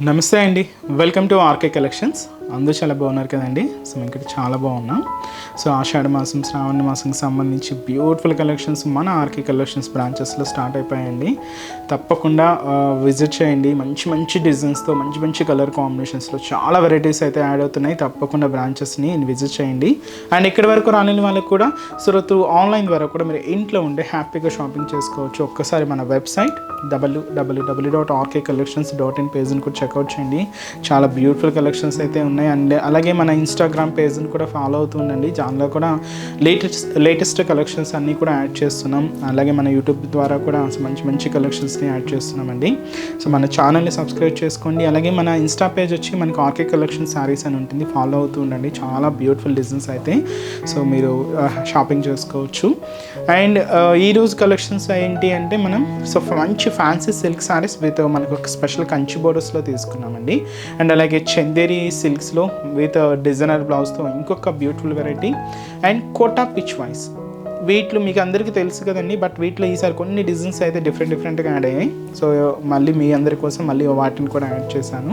నమస్తే అండి, welcome to RK collections. అందరూ చాలా బాగున్నారు కదండి. సో మేము ఇక్కడ చాలా బాగున్నాం. సో ఆషాఢ మాసం, శ్రావణ మాసంకి సంబంధించి బ్యూటిఫుల్ కలెక్షన్స్ మన ఆర్కే కలెక్షన్స్ బ్రాంచెస్లో స్టార్ట్ అయిపోయాయండి. తప్పకుండా విజిట్ చేయండి. మంచి మంచి డిజైన్స్తో, మంచి మంచి కలర్ కాంబినేషన్స్లో చాలా వెరైటీస్ అయితే యాడ్ అవుతున్నాయి. తప్పకుండా బ్రాంచెస్ని విజిట్ చేయండి. అండ్ ఇక్కడి వరకు రాలేని వాళ్ళకి కూడా త్రూ ఆన్లైన్ ద్వారా కూడా మీరు ఇంట్లో ఉండే హ్యాపీగా షాపింగ్ చేసుకోవచ్చు. ఒక్కసారి మన వెబ్సైట్ www.rkcollections.in పేజ్ని కూడా చెక్అవుట్ చేయండి. చాలా బ్యూటిఫుల్ కలెక్షన్స్ అయితే ఉన్నాయి. అండ్ అలాగే మన ఇన్స్టాగ్రామ్ పేజ్ని కూడా ఫాలో అవుతుండండి. దానిలో కూడా లేటెస్ట్ కలెక్షన్స్ అన్నీ కూడా యాడ్ చేస్తున్నాం. అలాగే మన యూట్యూబ్ ద్వారా కూడా మంచి మంచి కలెక్షన్స్ని యాడ్ చేస్తున్నామండి. సో మన ఛానల్ని సబ్స్క్రైబ్ చేసుకోండి. అలాగే మన ఇన్స్టా పేజ్ వచ్చి మనకి ఆర్కే కలెక్షన్ శారీస్ అని ఉంటుంది, ఫాలో అవుతూ ఉండండి. చాలా బ్యూటిఫుల్ డిజైన్స్ అయితే సో మీరు షాపింగ్ చేసుకోవచ్చు. అండ్ ఈరోజు కలెక్షన్స్ ఏంటి అంటే మనం మంచి ఫ్యాన్సీ సిల్క్ శారీస్ విత్ మనకు ఒక స్పెషల్ కంచి బోర్డర్స్లో తీసుకున్నామండి. అండ్ అలాగే చందేరి సిల్క్స్లో విత్ డిజైనర్ బ్లౌజ్తో ఇంకొక beautiful variety. And Kota pitch wise, వీటిలో మీకు అందరికీ తెలుసు కదండి, బట్ వీటిలో ఈసారి కొన్ని డిజైన్స్ అయితే డిఫరెంట్గా యాడ్ అయ్యాయి. సో మళ్ళీ మీ అందరి కోసం మళ్ళీ వాటిని కూడా యాడ్ చేశాను.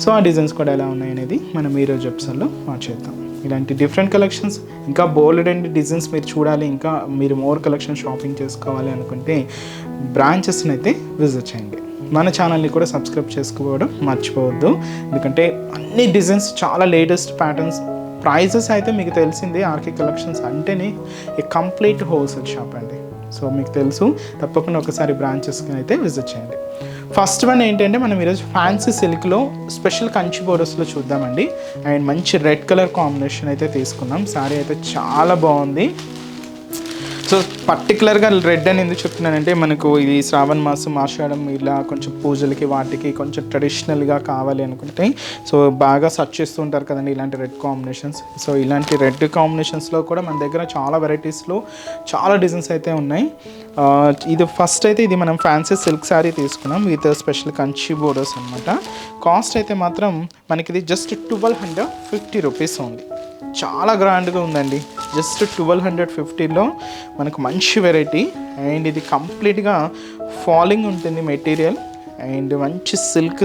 సో ఆ డిజైన్స్ కూడా ఎలా ఉన్నాయి అనేది మనం ఈరోజు ఎపిసోడ్లో చేద్దాం. ఇలాంటి డిఫరెంట్ కలెక్షన్స్, ఇంకా బోల్డ్ అండ్ డిజైన్స్ మీరు చూడాలి, ఇంకా మీరు మోర్ కలెక్షన్ షాపింగ్ చేసుకోవాలి అనుకుంటే బ్రాంచెస్ని అయితే విజిట్ చేయండి. మన ఛానల్ని కూడా సబ్స్క్రైబ్ చేసుకోవడం మర్చిపోవద్దు. ఎందుకంటే అన్ని డిజైన్స్, చాలా లేటెస్ట్ ప్యాటర్న్స్, ప్రైజెస్ అయితే మీకు తెలిసిందే. ఆర్కే కలెక్షన్స్ అంటేనే ఏ కంప్లీట్ హోల్సేల్ షాప్ అండి. సో మీకు తెలుసు, తప్పకుండా ఒకసారి బ్రాంచెస్కి అయితే విజిట్ చేయండి. ఫస్ట్ వన్ ఏంటంటే మనం ఈరోజు ఫ్యాన్సీ సిల్క్లో స్పెషల్ కంచి బోర్డర్స్లో చూద్దామండి. అండ్ మంచి రెడ్ కలర్ కాంబినేషన్ అయితే తీసుకున్నాం. శారీ అయితే చాలా బాగుంది. సో పర్టికులర్గా రెడ్ అని ఎందుకు చెప్తున్నానంటే మనకు ఇది శ్రావణ మాసం, ఆషాఢం ఇలా కొంచెం పూజలకి వాటికి కొంచెం ట్రెడిషనల్గా కావాలి అనుకుంటే సో బాగా సెర్చ్ చేస్తూ ఉంటారు కదండి ఇలాంటి రెడ్ కాంబినేషన్స్. సో ఇలాంటి రెడ్ కాంబినేషన్స్లో కూడా మన దగ్గర చాలా వెరైటీస్లో చాలా డిజైన్స్ అయితే ఉన్నాయి. ఇది ఫస్ట్ అయితే ఇది మనం ఫ్యాన్సీ సిల్క్ శారీ తీసుకున్నాం విత్ స్పెషల్ కంచి బోర్డర్స్ అనమాట. కాస్ట్ అయితే మాత్రం మనకి ఇది జస్ట్ 1250 రూపీస్ ఉంది. చాలా గ్రాండ్గా ఉందండి. జస్ట్ 1250లో మనకు మంచి వెరైటీ. అండ్ ఇది కంప్లీట్గా ఫాలింగ్ ఉంటుంది మెటీరియల్. అండ్ మంచి సిల్క్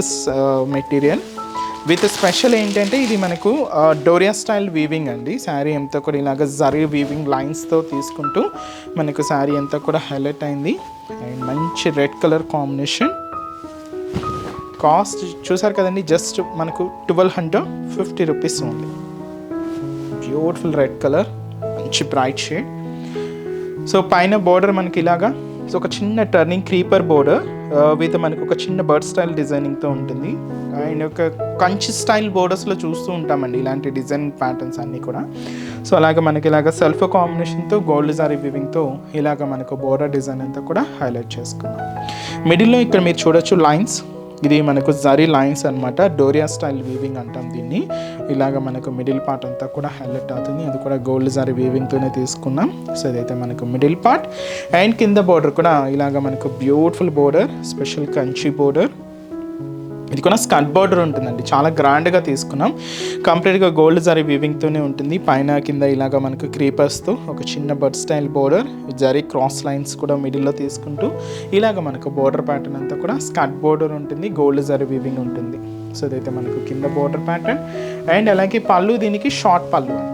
మెటీరియల్ విత్ స్పెషల్ ఏంటంటే ఇది మనకు డోరియా స్టైల్ వీవింగ్ అండి. శారీ అంతా కూడా ఇలాగ జరీ వీవింగ్ లైన్స్తో తీసుకుంటూ మనకు శారీ అంతా కూడా హైలైట్ అయింది. అండ్ మంచి రెడ్ కలర్ కాంబినేషన్. కాస్ట్ చూసారు కదండి, జస్ట్ మనకు 1250 రూపీస్ ఉంది. బ్యూటిఫుల్ రెడ్ కలర్, మంచి బ్రైట్ షేడ్. సో పైన బోర్డర్ మనకి ఇలాగా సో ఒక చిన్న టర్నింగ్ క్రీపర్ బోర్డర్ విత్ మనకు ఒక చిన్న బర్డ్ స్టైల్ డిజైనింగ్తో ఉంటుంది. అండ్ ఒక కంచి స్టైల్ బోర్డర్స్లో చూస్తూ ఉంటామండి ఇలాంటి డిజైన్ ప్యాటర్న్స్ అన్నీ కూడా. సో అలాగే మనకి ఇలాగ సెల్ఫ్ కాంబినేషన్తో గోల్డ్ జారీ వీవింగ్తో ఇలాగ మనకు బోర్డర్ డిజైన్ అంతా కూడా హైలైట్ చేసుకున్నాం. మిడిల్లో ఇక్కడ మీరు చూడొచ్చు లైన్స్, ఇది మనకు జరీ లైన్స్ అనమాట. డోరియా స్టైల్ వీవింగ్ అంటాం దీన్ని. ఇలాగ మనకు మిడిల్ పార్ట్ అంతా కూడా హైలైట్ అవుతుంది. అది కూడా గోల్డ్ జరీ వీవింగ్తోనే తీసుకున్నాం. సో ఇదైతే మనకు మిడిల్ పార్ట్. అండ్ కింద బోర్డర్ కూడా ఇలాగ మనకు beautiful border, special Kanchi border. ఇది కూడా స్కర్ట్ బోర్డర్ ఉంటుందండి. చాలా గ్రాండ్గా తీసుకున్నాం. కంప్లీట్గా గోల్డ్ జరీ వీవింగ్తోనే ఉంటుంది. పైన కింద ఇలాగ మనకు క్రీపర్స్తో ఒక చిన్న bird style border, zari cross lines కూడా మిడిల్లో తీసుకుంటూ ఇలాగ మనకు బోర్డర్ ప్యాటర్న్ అంతా కూడా స్కర్ట్ బోర్డర్ ఉంటుంది, గోల్డ్ జరీ వీవింగ్ ఉంటుంది. సో ఇదైతే మనకు కింద బోర్డర్ ప్యాటర్న్. అండ్ అలాగే పళ్ళు, దీనికి షార్ట్ పళ్ళు అండి.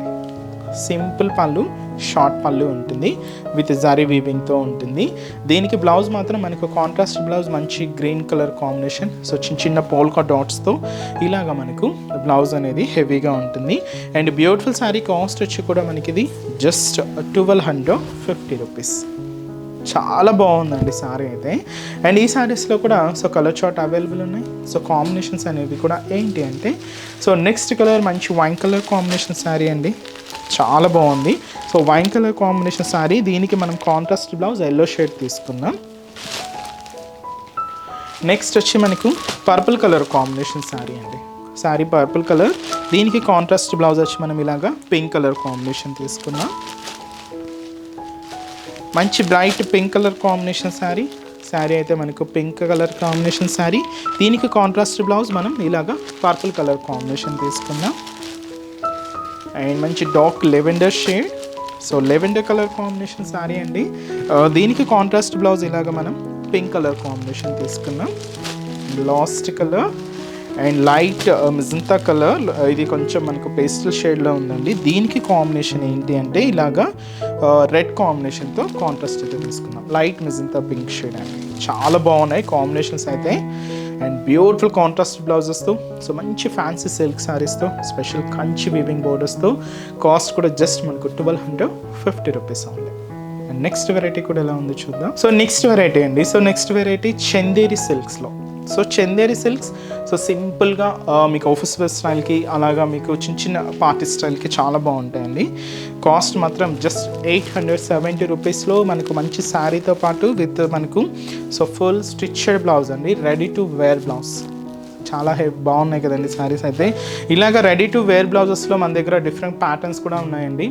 సింపుల్ పళ్ళు, షార్ట్ పళ్ళు ఉంటుంది విత్ జరీ వీవింగ్తో ఉంటుంది. దీనికి బ్లౌజ్ మాత్రం మనకు కాంట్రాస్ట్ బ్లౌజ్, మంచి గ్రీన్ కలర్ కాంబినేషన్. సో చిన్న చిన్న పోల్కా డాట్స్తో ఇలాగ మనకు బ్లౌజ్ అనేది హెవీగా ఉంటుంది. And beautiful sari. కాస్ట్ వచ్చి కూడా మనకి ఇది జస్ట్ 1250 రూపీస్. చాలా బాగుందండి శారీ అయితే. అండ్ ఈ శారీస్లో కూడా సో కలర్ చార్ట్ అవైలబుల్ ఉన్నాయి. సో కాంబినేషన్స్ అనేవి కూడా ఏంటి అంటే సో నెక్స్ట్ కలర్ మంచి వైన్ కలర్ కాంబినేషన్ శారీ అండి. చాలా బాగుంది. So wine colour combination sari, దీనికి మనం కాంట్రాస్ట్ బ్లౌజ్ ఎల్లో షేడ్ తీసుకున్నాం. నెక్స్ట్ వచ్చి మనకు పర్పుల్ కలర్ కాంబినేషన్ శారీ అండి. శారీ పర్పుల్ కలర్, దీనికి కాంట్రాస్ట్ బ్లౌజ్ వచ్చి మనం ఇలాగా పింక్ కలర్ కాంబినేషన్ తీసుకున్నాం. మంచి bright pink colour combination sari. Sari అయితే మనకు పింక్ కలర్ కాంబినేషన్ శారీ, దీనికి కాంట్రాస్ట్ బ్లౌజ్ మనం ఇలాగా పర్పుల్ కలర్ కాంబినేషన్ తీసుకున్నాం. అండ్ మంచి dark lavender shade. So lavender colour combination sari అండి. దీనికి కాంట్రాస్ట్ బ్లౌజ్ ఇలాగ మనం పింక్ కలర్ కాంబినేషన్ తీసుకున్నాం. Last colour and light magenta colour, ఇది కొంచెం మనకు పేస్టల్ షేడ్లో ఉందండి. దీనికి కాంబినేషన్ ఏంటి అంటే ఇలాగా రెడ్ కాంబినేషన్తో కాంట్రాస్ట్ అయితే తీసుకున్నాం. లైట్ మిజంతా పింక్ షేడ్ అండి. చాలా బాగున్నాయి కాంబినేషన్స్ అయితే. అండ్ బ్యూటిఫుల్ కాంట్రాస్ట్ బ్లౌజెస్తో, సో మంచి ఫ్యాన్సీ సిల్క్ శారీస్తో, స్పెషల్ కంచి వీవింగ్ బోర్డర్స్తో. కాస్ట్ కూడా జస్ట్ మనకు 1250 రూపీస్ ఉంది. అండ్ నెక్స్ట్ వెరైటీ కూడా ఎలా ఉందో చూద్దాం. సో నెక్స్ట్ వెరైటీ అండి. సో నెక్స్ట్ వెరైటీ చందేరి సిల్క్స్లో. సో చందేరి సిల్క్స్, సో సింపుల్గా మీకు ఆఫీస్ వేర్ స్టైల్కి, అలాగా మీకు చిన్న చిన్న పార్టీ స్టైల్కి చాలా బాగుంటాయండి. కాస్ట్ మాత్రం జస్ట్ 870 రూపీస్లో మనకు మంచి శారీతో పాటు విత్ మనకు సో ఫుల్ స్టిచ్డ్ బ్లౌజ్ అండి, రెడీ టు వేర్ బ్లౌజ్. చాలా బాగున్నాయి కదండి శారీస్ అయితే. ఇలాగ రెడీ టు వేర్ బ్లౌజెస్లో మన దగ్గర డిఫరెంట్ ప్యాటర్న్స్ కూడా ఉన్నాయండి.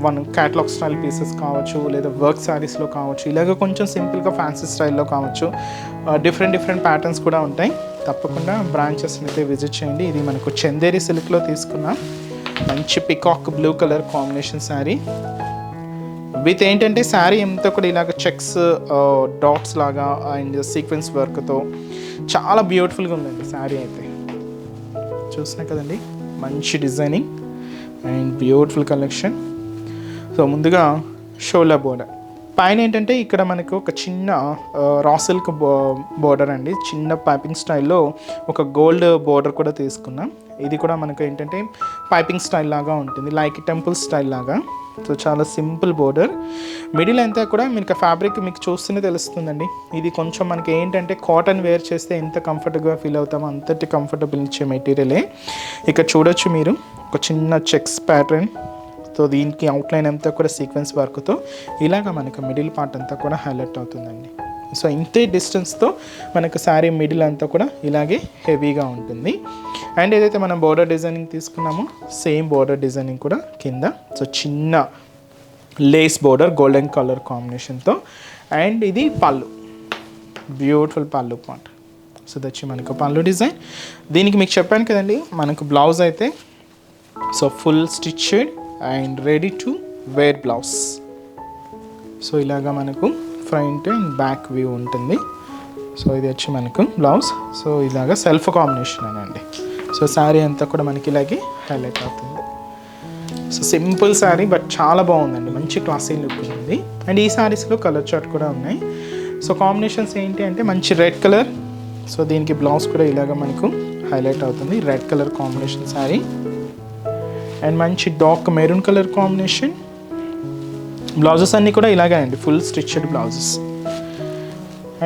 మన క్యాటలాగ్ స్టైల్ పీసెస్ కావచ్చు, లేదా వర్క్ శారీస్లో కావచ్చు, ఇలాగ కొంచెం సింపుల్గా ఫ్యాన్సీ స్టైల్లో కావచ్చు, డిఫరెంట్ ప్యాటర్న్స్ కూడా ఉంటాయి. తప్పకుండా బ్రాంచెస్ని అయితే విజిట్ చేయండి. ఇది మనకు చందేరి సిల్క్లో తీసుకున్న మంచి peacock blue colour combination sari with ఏంటంటే శారీ అంతా కూడా ఇలాగ చెక్స్ డాట్స్ లాగా అండ్ సీక్వెన్స్ వర్క్తో చాలా బ్యూటిఫుల్గా ఉందండి శారీ అయితే. చూసినా కదండి, మంచి designing and beautiful collection. So ముందుగా షోలా బోర్డర్ పైన ఏంటంటే ఇక్కడ మనకు ఒక చిన్న రా సిల్క్ బోర్డర్ అండి, చిన్న పైపింగ్ స్టైల్లో ఒక గోల్డ్ బోర్డర్ కూడా తీసుకున్నాం. ఇది కూడా మనకు ఏంటంటే పైపింగ్ స్టైల్ లాగా ఉంటుంది, లైక్ టెంపుల్ స్టైల్ లాగా. సో చాలా సింపుల్ బోర్డర్. మిడిల్ అంతా కూడా మీకు ఫ్యాబ్రిక్ మీకు చూస్తూనే తెలుస్తుందండి. ఇది కొంచెం మనకి ఏంటంటే కాటన్ వేర్ చేస్తే ఎంత కంఫర్టబుల్గా ఫీల్ అవుతామో అంతటి కంఫర్టబుల్ ఇచ్చే మెటీరియలే. ఇక్కడ చూడొచ్చు మీరు ఒక చిన్న చెక్స్ ప్యాటర్న్. సో దీనికి అవుట్లైన్ అంతా కూడా సీక్వెన్స్ వర్క్తో ఇలాగ మనకు మిడిల్ పార్ట్ అంతా కూడా హైలైట్ అవుతుందండి. సో ఇంతే డిస్టెన్స్తో మనకు శారీ మిడిల్ అంతా కూడా ఇలాగే హెవీగా ఉంటుంది. అండ్ ఏదైతే మనం బోర్డర్ డిజైనింగ్ తీసుకున్నామో సేమ్ బోర్డర్ డిజైనింగ్ కూడా కింద. సో చిన్న లేస్ బోర్డర్ గోల్డెన్ కలర్ కాంబినేషన్తో. అండ్ ఇది పళ్ళు, బ్యూటిఫుల్ పళ్ళు పార్ట్. సో దచ్చి మనకు పళ్ళు డిజైన్. దీనికి మీకు చెప్పాను కదండి, మనకు బ్లౌజ్ అయితే so full stitched and ready to wear blouse. So ఇలాగా మనకు ఫ్రంట్ అండ్ బ్యాక్ వ్యూ ఉంటుంది. సో ఇది వచ్చి మనకు బ్లౌజ్. సో ఇలాగా సెల్ఫ్ కాంబినేషన్ అనండి. సో శారీ అంతా కూడా మనకి ఇలాగే హైలైట్ అవుతుంది. సో సింపుల్ శారీ బట్ చాలా బాగుందండి, మంచి క్లాసీ లుక్ ఉంది. అండ్ ఈ శారీస్లో కలర్ చార్ట్ కూడా ఉన్నాయి. సో కాంబినేషన్స్ ఏంటి అంటే మంచి రెడ్ కలర్. సో దీనికి బ్లౌజ్ కూడా ఇలాగ మనకు హైలైట్ అవుతుంది, red colour combination sari. And మంచి dark maroon colour combination. Blouses అన్నీ కూడా ఇలాగే అండి, ఫుల్ స్టిచ్డ్ బ్లౌజెస్.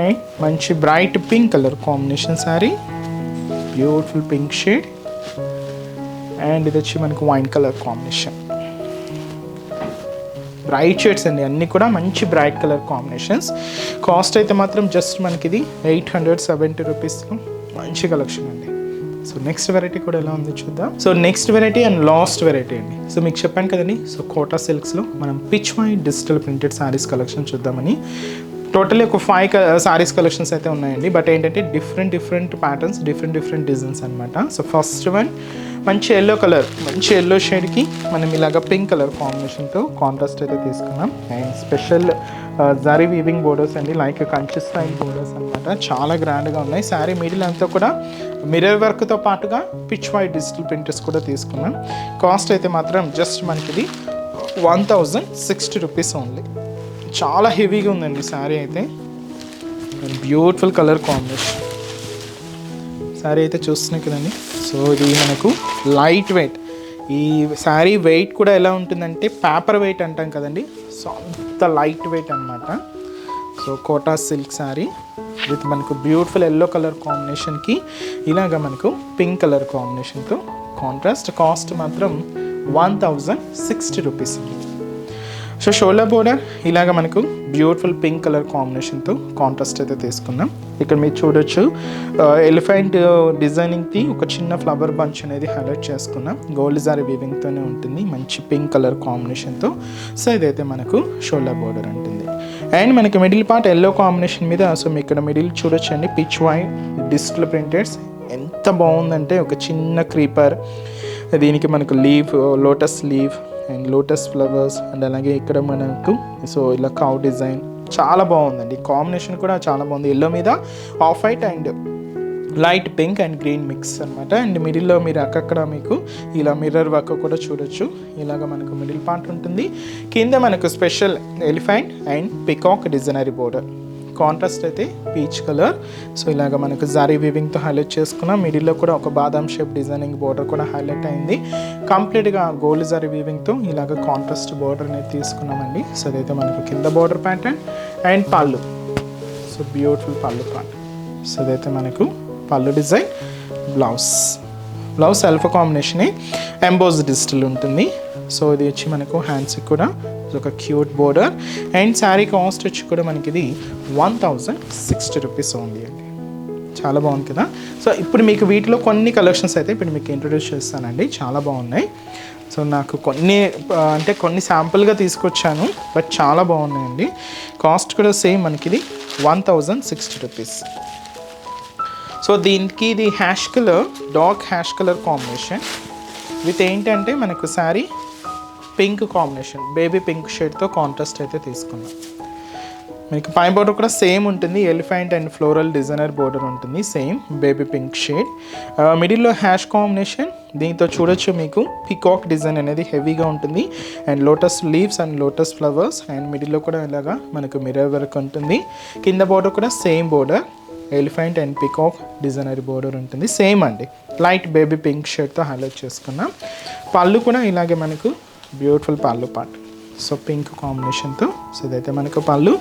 అండ్ మంచి bright pink colour combination sari, beautiful pink shade. And ఇది వచ్చి మనకు wine colour combination. Bright shades అండి, అన్నీ కూడా మంచి బ్రైట్ కలర్ కాంబినేషన్స్. కాస్ట్ అయితే మాత్రం జస్ట్ మనకి ఇది 870 రూపీస్లో మంచి కలెక్షన్ అండి. సో నెక్స్ట్ వెరైటీ కూడా ఎలా ఉందో చూద్దాం. So next variety and last variety అండి. సో మీకు చెప్పాను కదండి, సో కోటా సిల్క్స్లో మనం pitch white digital printed saris collection చూద్దామని. టోటల్లీ ఒక 5 శారీస్ కలెక్షన్స్ అయితే ఉన్నాయండి. బట్ ఏంటంటే డిఫరెంట్ ప్యాటర్న్స్, డిఫరెంట్ డిజైన్స్ అనమాట. సో ఫస్ట్ వన్ మంచి ఎల్లో కలర్, మంచి ఎల్లో షేడ్కి మనం ఇలాగ పింక్ కలర్ కాంబినేషన్తో కాంట్రాస్ట్ అయితే తీసుకున్నాం. And special zari weaving borders అండి, లైక్ కంచి స్టైల్ బోర్డర్స్ అనమాట. చాలా గ్రాండ్గా ఉన్నాయి. శారీ మిడిల్ అంతా కూడా మిర్రర్ వర్క్తో పాటుగా పిచ్ వైట్ డిజిటల్ ప్రింటర్స్ కూడా తీసుకున్నాం. కాస్ట్ అయితే మాత్రం జస్ట్ మనకి ఇది 1060 రూపీస్ ఓన్లీ. చాలా హెవీగా ఉందండి శారీ అయితే. బ్యూటిఫుల్ కలర్ కాంబినేషన్ శారీ అయితే చూస్తున్నాయి కదండి. సో ఇది మనకు లైట్ వెయిట్. ఈ శారీ వెయిట్ కూడా ఎలా ఉంటుందంటే పేపర్ వెయిట్ అంటాం కదండి, సో అంత లైట్ వెయిట్ అనమాట. So Kota silk sari with మనకు బ్యూటిఫుల్ ఎల్లో కలర్ కాంబినేషన్కి ఇలాగ మనకు పింక్ కలర్ కాంబినేషన్తో కాంట్రాస్ట్. కాస్ట్ మాత్రం 1060 రూపీస్. సో షోల్డా బోర్డర్ ఇలాగ మనకు బ్యూటిఫుల్ పింక్ కలర్ కాంబినేషన్తో కాంట్రాస్ట్ అయితే తీసుకున్నాం. ఇక్కడ మీరు చూడొచ్చు ఎలిఫెంట్ డిజైనింగ్కి ఒక చిన్న ఫ్లవర్ బంచ్ అనేది హైలైట్ చేసుకున్నాం. గోల్డ్ జారీ వీవింగ్తోనే ఉంటుంది, మంచి పింక్ కలర్ కాంబినేషన్తో. సో ఇదైతే మనకు షోల్డా బోర్డర్ ఉంటుంది. అండ్ మనకి మిడిల్ పార్ట్ ఎల్లో కాంబినేషన్ మీద, సో మీ ఇక్కడ మిడిల్ చూడొచ్చండి, పిచ్ వైట్ డిజిటల్ ప్రింటెడ్స్. ఎంత బాగుందంటే ఒక చిన్న క్రీపర్, దీనికి మనకు leave, lotus leave and lotus flowers. And అలాగే ఇక్కడ మనకు సో ఇలా కౌ డిజైన్ చాలా బాగుందండి. కాంబినేషన్ కూడా చాలా బాగుంది. ఎల్లో మీద off white and light pink and green mix అనమాట. అండ్ మిడిల్లో మీరు అక్కక్కడ మీకు ఇలా మిర్రర్ వర్క్ కూడా చూడొచ్చు. ఇలాగ మనకు మిడిల్ పార్ట్ ఉంటుంది. కింద మనకు special elephant and peacock designery border. Contrast అయితే పీచ్ కలర్. సో ఇలాగ మనకు జారీ వీవింగ్తో హైలైట్ చేసుకున్నాం. మిడిల్లో కూడా ఒక బాదాం షేప్ డిజైనింగ్ బోర్డర్ కూడా హైలైట్ అయింది. కంప్లీట్గా గోల్డ్ జారీ వీవింగ్తో ఇలాగ కాంట్రాస్ట్ బోర్డర్ అనేది తీసుకున్నామండి. సో అదైతే మనకు కింద border pattern and pallu. So beautiful pallu part. So అదైతే మనకు పళ్ళు డిజైన్. బ్లౌజ్ సెల్ఫ్ కాంబినేషనే ఎంబోజ్ డిజిటల్ ఉంటుంది. సో ఇది వచ్చి మనకు హ్యాండ్స్కి కూడా ఒక cute border. And sari cost వచ్చి కూడా మనకి ఇది 1060 రూపీస్ ఓన్లీ అండి. చాలా బాగుంది కదా. సో ఇప్పుడు మీకు వీటిలో కొన్ని కలెక్షన్స్ అయితే ఇప్పుడు మీకు ఇంట్రొడ్యూస్ చేస్తానండి. చాలా బాగున్నాయి. సో నాకు కొన్ని శాంపుల్గా తీసుకొచ్చాను, బట్ చాలా బాగున్నాయండి. కాస్ట్ కూడా సేమ్ మనకి ఇది 1060 రూపీస్. సో దీనికి ఇది ash colour, dark ash colour combination with ఏంటంటే మనకు sari pink combination, baby pink షేడ్తో కాంట్రాస్ట్ అయితే తీసుకున్నాం. మీకు పై బోర్డర్ కూడా సేమ్ ఉంటుంది. Elephant and floral designer border ఉంటుంది, సేమ్ బేబీ పింక్ షేడ్. మిడిల్లో హ్యాష్ కాంబినేషన్. దీంతో చూడొచ్చు మీకు పికాక్ డిజైన్ అనేది హెవీగా ఉంటుంది. And lotus leaves and lotus flowers. And మిడిల్లో కూడా ఇలాగా మనకు మిర్రర్ వర్క్ ఉంటుంది. కింద బోర్డర్ కూడా same border, elephant and peacock designery border ఉంటుంది, సేమ్ అండి. లైట్ బేబీ పింక్ షేడ్తో హైలైట్ చేసుకున్నాం. పళ్ళు కూడా ఇలాగే మనకు beautiful pallu part. So pink కాంబినేషన్తో. సో ఇదైతే మనకు పళ్ళు.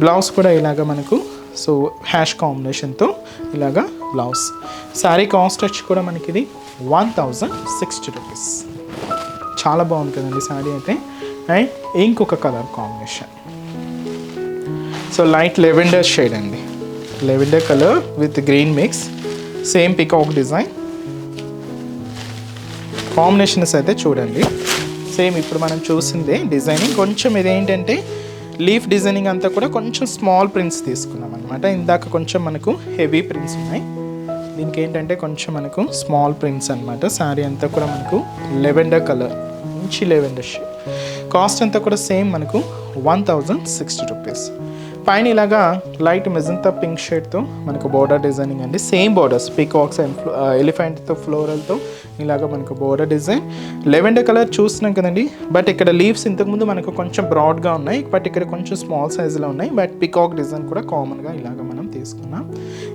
బ్లౌజ్ కూడా ఇలాగ మనకు సో హ్యాష్ కాంబినేషన్తో ఇలాగా బ్లౌజ్. శారీ కాస్ట్ వచ్చి కూడా మనకి ఇది 1060 రూపీస్. చాలా బాగుంది కదండి శారీ అయితే. అండ్ ఇంకొక colour combination. So light lavender shade అండి. Lavender colour with green mix, same peacock design. Combinations అయితే చూడండి సేమ్ ఇప్పుడు మనం చూసిందే డిజైనింగ్. కొంచెం ఇదేంటంటే లీఫ్ డిజైనింగ్ అంతా కూడా కొంచెం స్మాల్ ప్రింట్స్ తీసుకున్నాం అనమాట. ఇందాక కొంచెం మనకు హెవీ ప్రింట్స్ ఉన్నాయి, దీనికి ఏంటంటే కొంచెం మనకు స్మాల్ ప్రింట్స్ అనమాట. శారీ అంతా కూడా మనకు లెవెండర్ కలర్, మంచి లెవెండర్ షేడ్. కాస్ట్ అంతా కూడా సేమ్ మనకు 1060 రూపీస్. పైన ఇలాగా లైట్ మెజంతా పింక్ షేడ్తో మనకు బోర్డర్ డిజైనింగ్ అండి. సేమ్ బోర్డర్స్ పికాక్స్ అండ్ ఎలిఫెంట్తో ఫ్లోరల్తో ఇలాగ మనకు బోర్డర్ డిజైన్. లెవెండర్ కలర్ చూస్తున్నాం కదండి, బట్ ఇక్కడ లీవ్స్ ఇంతకుముందు మనకు కొంచెం బ్రాడ్గా ఉన్నాయి, బట్ ఇక్కడ కొంచెం స్మాల్ సైజులో ఉన్నాయి. బట్ పికాక్ డిజైన్ కూడా కామన్గా ఇలాగ మనం తీసుకున్నాం.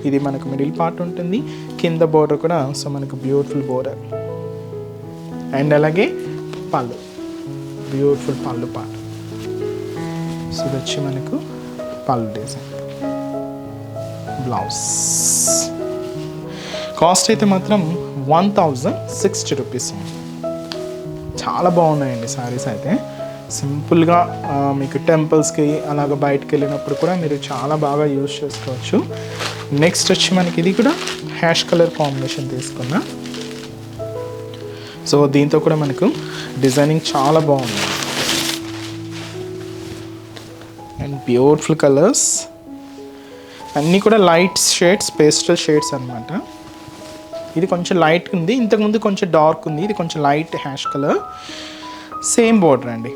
ఇది మనకు మిడిల్ పార్ట్ ఉంటుంది. కింద బోర్డర్ కూడా సో మనకు బ్యూటిఫుల్ బోర్డర్. అండ్ అలాగే పళ్ళు, బ్యూటిఫుల్ పళ్ళు పార్ట్. సో ఇది వచ్చి మనకు పళ్ళు డిజైన్. బ్లౌజ్ కాస్ట్ అయితే మాత్రం 1060 రూపీస్. చాలా బాగున్నాయండి శారీస్ అయితే. సింపుల్గా మీకు టెంపుల్స్కి అలాగ బయటకు వెళ్ళినప్పుడు కూడా మీరు చాలా బాగా యూజ్ చేసుకోవచ్చు. నెక్స్ట్ వచ్చి మనకి ఇది కూడా హ్యాష్ కలర్ కాంబినేషన్ తీసుకున్నా. సో దీంతో కూడా మనకు డిజైనింగ్ చాలా బాగుంది. అండ్ బ్యూటిఫుల్ కలర్స్ అన్నీ కూడా లైట్ షేడ్స్, పేస్టల్ షేడ్స్ అనమాట. ఇది కొంచెం లైట్ ఉంది, ఇంతకుముందు కొంచెం డార్క్ ఉంది. ఇది కొంచెం light ash colour. Same border అండి.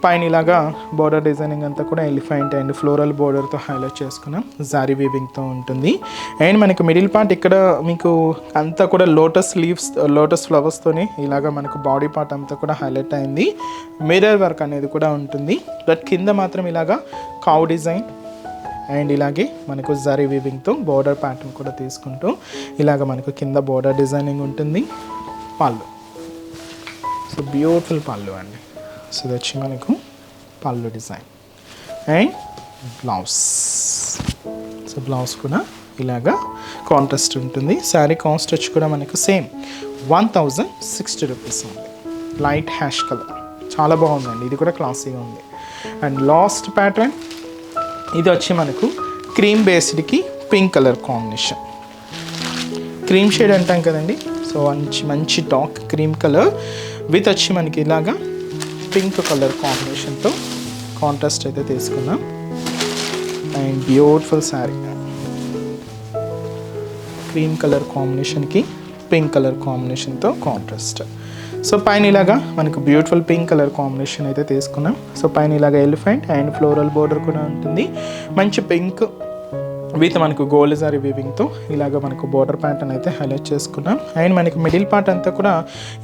పైన ఇలాగా బోర్డర్ డిజైనింగ్ అంతా కూడా ఎలిఫెంట్ అండ్ ఫ్లోరల్ బోర్డర్తో హైలైట్ చేసుకున్నాం. జారీ వీవింగ్తో ఉంటుంది. అండ్ మనకి మిడిల్ పార్ట్ ఇక్కడ మీకు అంతా కూడా లోటస్ లీవ్స్, లోటస్ ఫ్లవర్స్తోనే ఇలాగా మనకు బాడీ పార్ట్ అంతా కూడా హైలైట్ అయింది. మిర్రర్ వర్క్ అనేది కూడా ఉంటుంది. బట్ కింద మాత్రం ఇలాగా కౌ డిజైన్ అండ్ ఇలాగే మనకు జరీ వీవింగ్తో బోర్డర్ ప్యాటర్న్ కూడా తీసుకుంటూ ఇలాగ మనకు కింద బోర్డర్ డిజైనింగ్ ఉంటుంది. పళ్ళు, సో బ్యూటిఫుల్ పళ్ళు అండి. సో ఇది వచ్చి మనకు pallu design. And blouse, so blouse కూడా ఇలాగా కాంట్రాస్ట్ ఉంటుంది. శారీ కాస్ట్ వచ్చి కూడా మనకు సేమ్ 1060 రూపీస్ ఉంది. లైట్ హ్యాష్ కలర్, చాలా బాగుందండి. ఇది కూడా క్లాసీగా ఉంది. అండ్ లాస్ట్ ప్యాటర్న్ ఇది వచ్చి మనకు క్రీమ్ బేస్డ్కి pink colour combination. Cream shade అంటాం కదండి. సో మంచి డార్క్ క్రీమ్ కలర్ విత్ వచ్చి మనకి ఇలాగా పింక్ కలర్ కాంబినేషన్తో కాంట్రాస్ట్ అయితే తీసుకున్నాం. And beautiful sari, cream colour కాంబినేషన్కి పింక్ కలర్ కాంబినేషన్తో కాంట్రాస్ట్. సో పైన ఇలాగా మనకు బ్యూటిఫుల్ పింక్ కలర్ కాంబినేషన్ అయితే తీసుకున్నాం. సో పైన ఇలాగ ఎలిఫెంట్ అండ్ ఫ్లోరల్ బోర్డర్ కూడా ఉంటుంది. మంచి పింక్ విత్ మనకు గోల్డ్ జరీ వీవింగ్తో ఇలాగ మనకు బోర్డర్ ప్యాటర్న్ అయితే హైలైట్ చేసుకున్నాం. అండ్ మనకి మిడిల్ పార్ట్ అంతా కూడా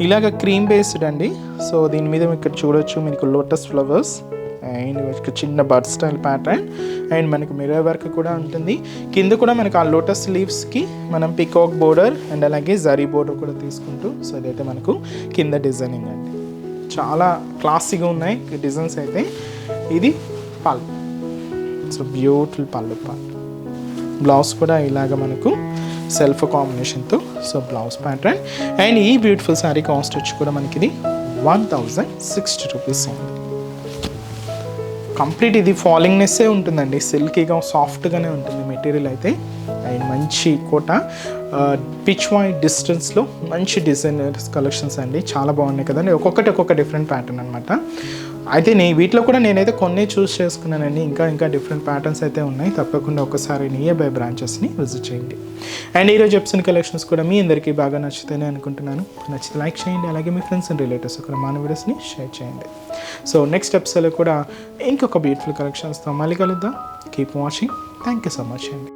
ఇలాగ క్రీమ్ బేస్డ్ అండి. సో దీని మీద ఇక్కడ చూడొచ్చు మీకు లోటస్ ఫ్లవర్స్ అండ్ చిన్న బర్డ్ స్టైల్ ప్యాటర్న్ అండ్ మనకి మిర్రర్ వర్క్ కూడా ఉంటుంది. కింద కూడా మనకి ఆ లోటస్ లీవ్స్కి మనం పికాక్ బోర్డర్ అండ్ అలాగే జరీ బోర్డర్ కూడా తీసుకుంటూ సో ఇదైతే మనకు కింద డిజైనింగ్ అండి. చాలా క్లాసీగా ఉన్నాయి డిజైన్స్ అయితే. ఇది పళ్ళు, so beautiful pallu part. Blouse కూడా ఇలాగ మనకు సెల్ఫ్ కాంబినేషన్తో సో బ్లౌజ్ ప్యాటర్న్. అండ్ ఈ బ్యూటిఫుల్ శారీ కాస్ట్ వచ్చి కూడా మనకి ఇది 1060 రూపీస్ ఉంది. కంప్లీట్ ఇది ఫాలింగ్నెస్సే ఉంటుందండి, సిల్కీగా సాఫ్ట్గానే ఉంటుంది మెటీరియల్ అయితే. అండ్ మంచి కోట పిచ్ వైట్ డిస్టెన్స్లో మంచి డిజైనర్స్ కలెక్షన్స్ అండి, చాలా బాగున్నాయి కదండి. ఒక్కొక్క డిఫరెంట్ ప్యాటర్న్ అనమాట. అయితే వీటిలో కూడా నేనైతే కొన్ని చూస్ చేసుకున్నానండి. ఇంకా డిఫరెంట్ ప్యాటర్న్స్ అయితే ఉన్నాయి. తప్పకుండా ఒకసారి నియర్ బై బ్రాంచెస్ని విజిట్ చేయండి. అండ్ ఈరోజు చెప్తున్న కలెక్షన్స్ కూడా మీ అందరికీ బాగా నచ్చుతాయని అనుకుంటున్నాను. నచ్చితే లైక్ చేయండి, అలాగే మీ ఫ్రెండ్స్ అండ్ రిలేటివ్స్ కూడా మన వీడియోస్ని షేర్ చేయండి. సో నెక్స్ట్ ఎపిసోడ్లో కూడా ఇంకొక బ్యూటిఫుల్ కలెక్షన్స్తో మళ్ళీ కలుద్దాం. Keep watching. Thank you so much అండి.